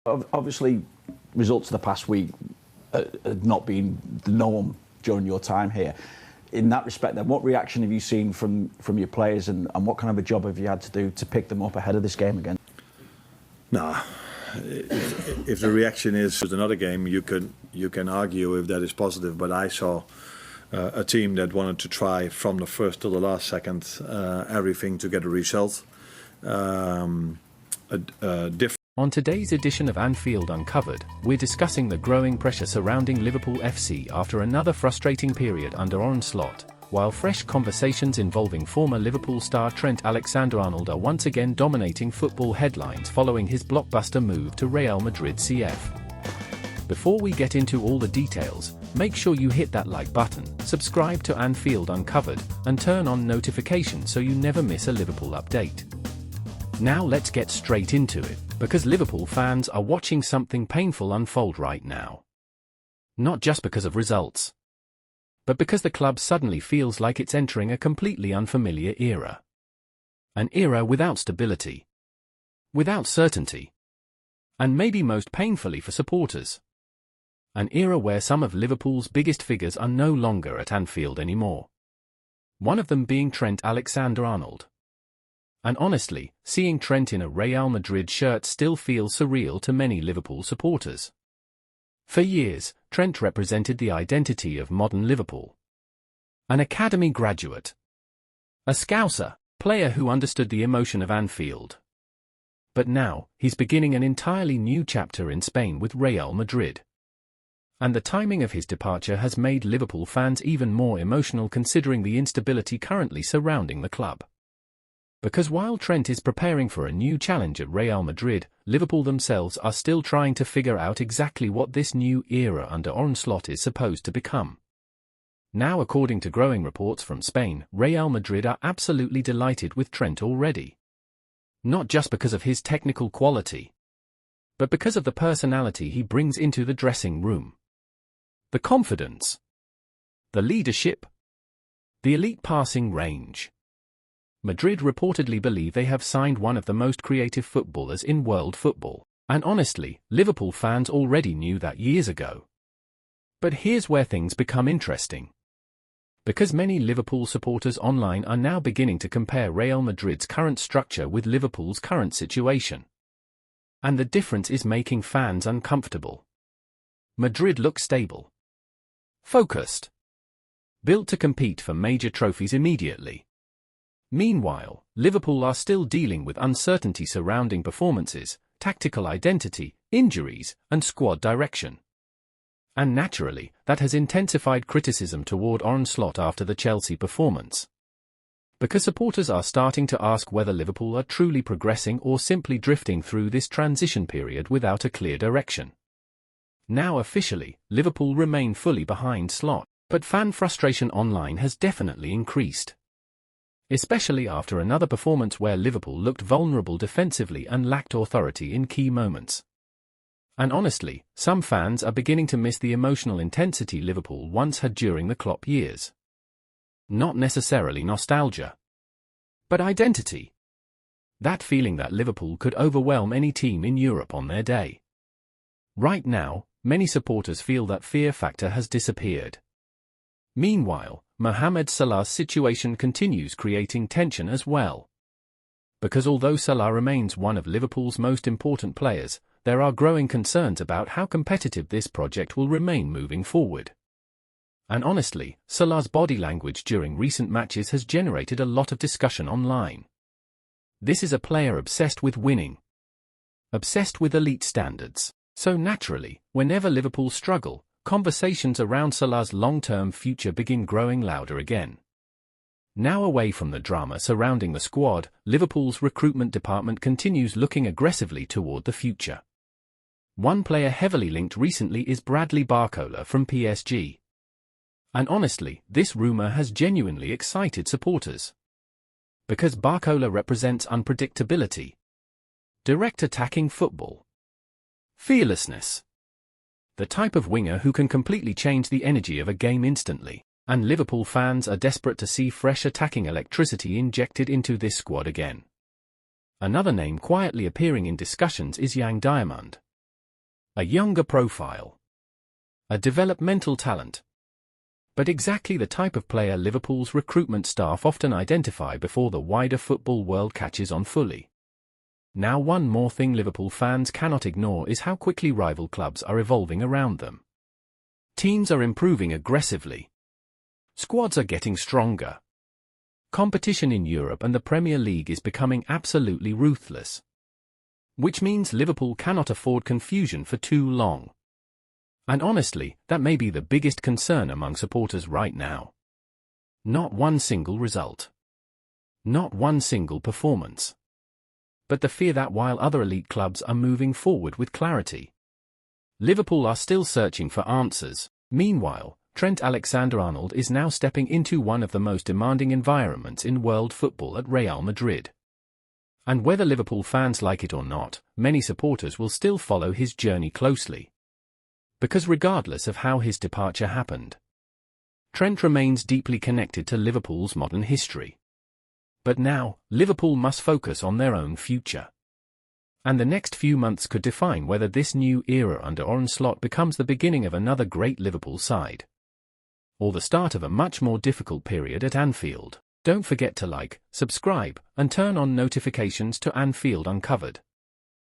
Obviously, results of the past week had not been the norm during your time here. In that respect, then, what reaction have you seen from your players, and what kind of a job have you had to do to pick them up ahead of this game again? Nah, if the reaction is another game, you can argue if that is positive. But I saw a team that wanted to try from the first to the last second everything to get a result. On today's edition of Anfield Uncovered, we're discussing the growing pressure surrounding Liverpool FC after another frustrating period under Arne Slot, while fresh conversations involving former Liverpool star Trent Alexander-Arnold are once again dominating football headlines following his blockbuster move to Real Madrid CF. Before we get into all the details, make sure you hit that like button, subscribe to Anfield Uncovered, and turn on notifications so you never miss a Liverpool update. Now let's get straight into it, because Liverpool fans are watching something painful unfold right now. Not just because of results, but because the club suddenly feels like it's entering a completely unfamiliar era. An era without stability, without certainty, and maybe most painfully for supporters, an era where some of Liverpool's biggest figures are no longer at Anfield anymore. One of them being Trent Alexander-Arnold. And honestly, seeing Trent in a Real Madrid shirt still feels surreal to many Liverpool supporters. For years, Trent represented the identity of modern Liverpool. An academy graduate, a Scouser, player who understood the emotion of Anfield. But now, he's beginning an entirely new chapter in Spain with Real Madrid. And the timing of his departure has made Liverpool fans even more emotional considering the instability currently surrounding the club. Because while Trent is preparing for a new challenge at Real Madrid, Liverpool themselves are still trying to figure out exactly what this new era under Arne Slot is supposed to become. Now, according to growing reports from Spain, Real Madrid are absolutely delighted with Trent already. Not just because of his technical quality, but because of the personality he brings into the dressing room. The confidence, the leadership, the elite passing range. Madrid reportedly believe they have signed one of the most creative footballers in world football, and honestly, Liverpool fans already knew that years ago. But here's where things become interesting. Because many Liverpool supporters online are now beginning to compare Real Madrid's current structure with Liverpool's current situation. And the difference is making fans uncomfortable. Madrid looks stable, focused, built to compete for major trophies immediately. Meanwhile, Liverpool are still dealing with uncertainty surrounding performances, tactical identity, injuries, and squad direction. And naturally, that has intensified criticism toward Arne Slot after the Chelsea performance. Because supporters are starting to ask whether Liverpool are truly progressing or simply drifting through this transition period without a clear direction. Now officially, Liverpool remain fully behind Slot, but fan frustration online has definitely increased. Especially after another performance where Liverpool looked vulnerable defensively and lacked authority in key moments. And honestly, some fans are beginning to miss the emotional intensity Liverpool once had during the Klopp years. Not necessarily nostalgia, but identity. That feeling that Liverpool could overwhelm any team in Europe on their day. Right now, many supporters feel that fear factor has disappeared. Meanwhile, Mohamed Salah's situation continues creating tension as well. Because although Salah remains one of Liverpool's most important players, there are growing concerns about how competitive this project will remain moving forward. And honestly, Salah's body language during recent matches has generated a lot of discussion online. This is a player obsessed with winning, obsessed with elite standards. So naturally, whenever Liverpool struggle, conversations around Salah's long-term future begin growing louder again. Now away from the drama surrounding the squad, Liverpool's recruitment department continues looking aggressively toward the future. One player heavily linked recently is Bradley Barcola from PSG. And honestly, this rumor has genuinely excited supporters. Because Barcola represents unpredictability, direct attacking football, fearlessness. The type of winger who can completely change the energy of a game instantly, and Liverpool fans are desperate to see fresh attacking electricity injected into this squad again. Another name quietly appearing in discussions is young Diomande. A younger profile. A developmental talent. But exactly the type of player Liverpool's recruitment staff often identify before the wider football world catches on fully. Now, one more thing Liverpool fans cannot ignore is how quickly rival clubs are evolving around them. Teams are improving aggressively. Squads are getting stronger. Competition in Europe and the Premier League is becoming absolutely ruthless. Which means Liverpool cannot afford confusion for too long. And honestly, that may be the biggest concern among supporters right now. Not one single result. Not one single performance. But the fear that while other elite clubs are moving forward with clarity, Liverpool are still searching for answers. Meanwhile, Trent Alexander-Arnold is now stepping into one of the most demanding environments in world football at Real Madrid. And whether Liverpool fans like it or not, many supporters will still follow his journey closely. Because regardless of how his departure happened, Trent remains deeply connected to Liverpool's modern history. But now, Liverpool must focus on their own future. And the next few months could define whether this new era under Arne Slot becomes the beginning of another great Liverpool side, or the start of a much more difficult period at Anfield. Don't forget to like, subscribe, and turn on notifications to Anfield Uncovered.